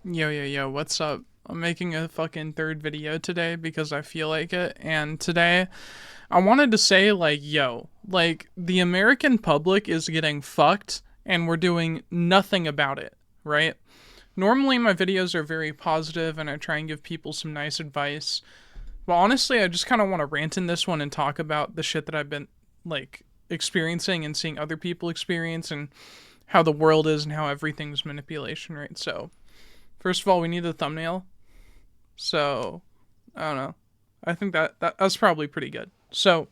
Yo, yo, yo, what's up? I'm making a fucking third video today because I feel like it. And today, I wanted to say, yo, the American public is getting fucked and we're doing nothing about it, right? Normally, my videos are very positive and I try and give people some nice advice. But honestly, I just kind of want to rant in this one and talk about the shit that I've been, experiencing and seeing other people experience and how the world is and how everything's manipulation, right? So, first of all, we need a thumbnail. So, I don't know. I think that's probably pretty good. So,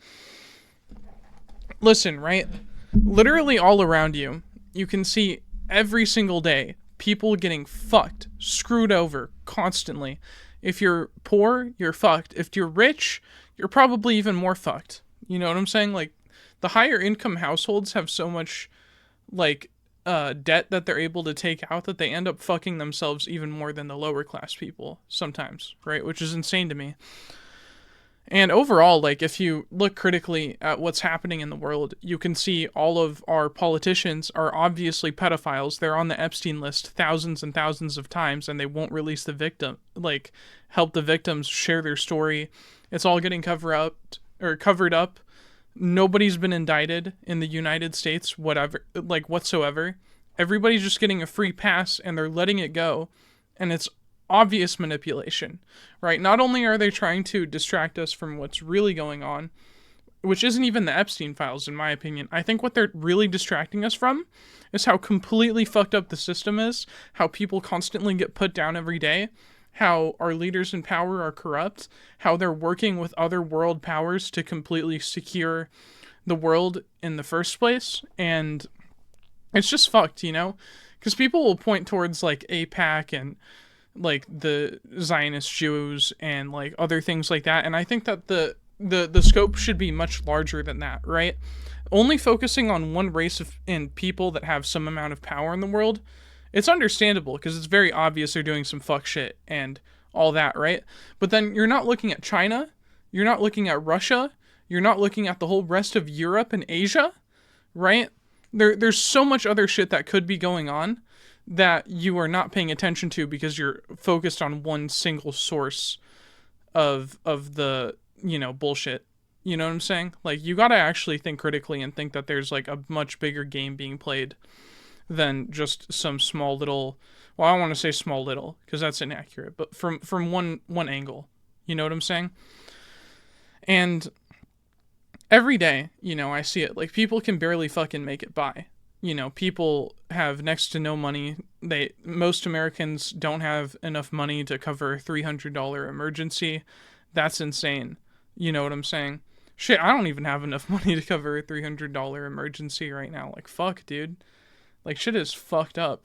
listen, right? Literally all around you, you can see every single day people getting fucked, screwed over constantly. If you're poor, you're fucked. If you're rich, you're probably even more fucked. You know what I'm saying? Like, the higher income households have so much, like, debt that they're able to take out that they end up fucking themselves even more than the lower class people sometimes, right? Which is insane to me. And overall, if you look critically at what's happening in the world, you can see all of our politicians are obviously pedophiles. They're on the Epstein list thousands and thousands of times, and they won't release the victim, help the victims share their story. It's all getting covered up. Nobody's been indicted in the United States, whatsoever. Everybody's just getting a free pass, and they're letting it go, and it's obvious manipulation, right? Not only are they trying to distract us from what's really going on, which isn't even the Epstein files, in my opinion. I think what they're really distracting us from is how completely fucked up the system is, how people constantly get put down every day, how our leaders in power are corrupt, how they're working with other world powers to completely secure the world in the first place. And it's just fucked, you know? Because people will point towards APAC and the Zionist Jews and other things like that, and I think that the scope should be much larger than that, right? Only focusing on one race and people that have some amount of power in the world, it's understandable because it's very obvious they're doing some fuck shit and all that, right? But then you're not looking at China, you're not looking at Russia, you're not looking at the whole rest of Europe and Asia, right? There's so much other shit that could be going on that you are not paying attention to because you're focused on one single source of the, bullshit. You know what I'm saying? You got to actually think critically and think that there's a much bigger game being played than just some small little, well, I don't want to say small little because that's inaccurate, but from one angle. You know what I'm saying? And every day, I see it. People can barely fucking make it by. People have next to no money. Most Americans don't have enough money to cover a $300 emergency. That's insane. You know what I'm saying? Shit, I don't even have enough money to cover a $300 emergency right now. Fuck, dude. Shit is fucked up.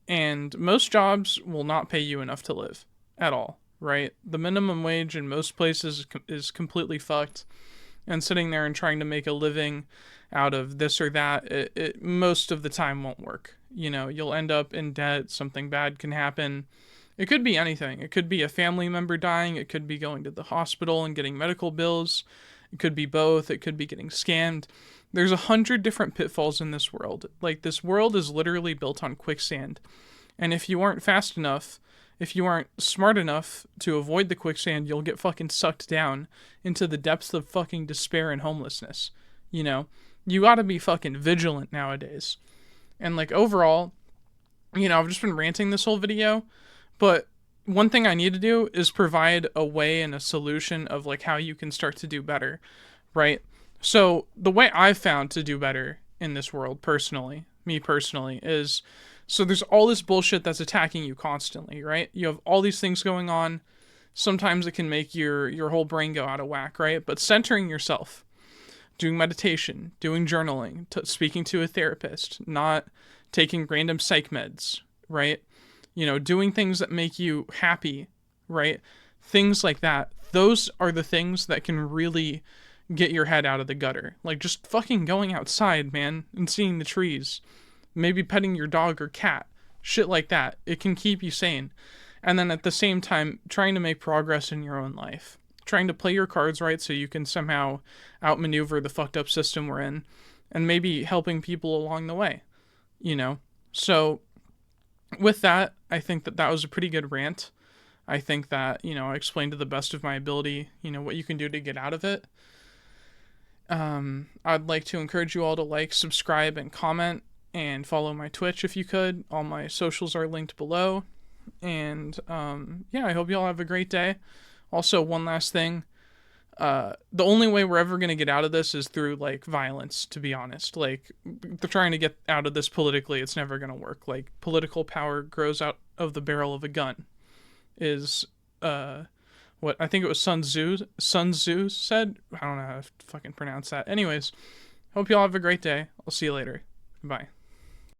And most jobs will not pay you enough to live at all, right? The minimum wage in most places is completely fucked. And sitting there and trying to make a living out of this or that, it most of the time won't work. You'll end up in debt, something bad can happen. It could be anything. It could be a family member dying, it could be going to the hospital and getting medical bills, it could be both, it could be getting scammed. There's 100 different pitfalls in this world. This world is literally built on quicksand. And if you aren't fast enough, if you aren't smart enough to avoid the quicksand, you'll get fucking sucked down into the depths of fucking despair and homelessness. You gotta be fucking vigilant nowadays. And overall, I've just been ranting this whole video, but one thing I need to do is provide a way and a solution of how you can start to do better, right? So the way I've found to do better in this world personally, me personally, is so there's all this bullshit that's attacking you constantly, right? You have all these things going on. Sometimes it can make your whole brain go out of whack, right? But centering yourself, doing meditation, doing journaling, speaking to a therapist, not taking random psych meds, right? Doing things that make you happy, right? Things like that. Those are the things that can really get your head out of the gutter. Just fucking going outside, man, and seeing the trees. Maybe petting your dog or cat. Shit like that. It can keep you sane. And then at the same time, trying to make progress in your own life. Trying to play your cards right so you can somehow outmaneuver the fucked up system we're in. And maybe helping people along the way. So with that, I think that that was a pretty good rant. I think that, I explained to the best of my ability, what you can do to get out of it. I'd like to encourage you all to like, subscribe, and comment, and follow my Twitch if you could. All my socials are linked below. And yeah, I hope you all have a great day. Also, one last thing. The only way we're ever going to get out of this is through, like, violence, to be honest. Like, they're trying to get out of this politically. It's never going to work. Like, political power grows out of the barrel of a gun is what I think it was Sun Tzu said. I don't know how to fucking pronounce that. Anyways, hope y'all have a great day. I'll see you later. Bye.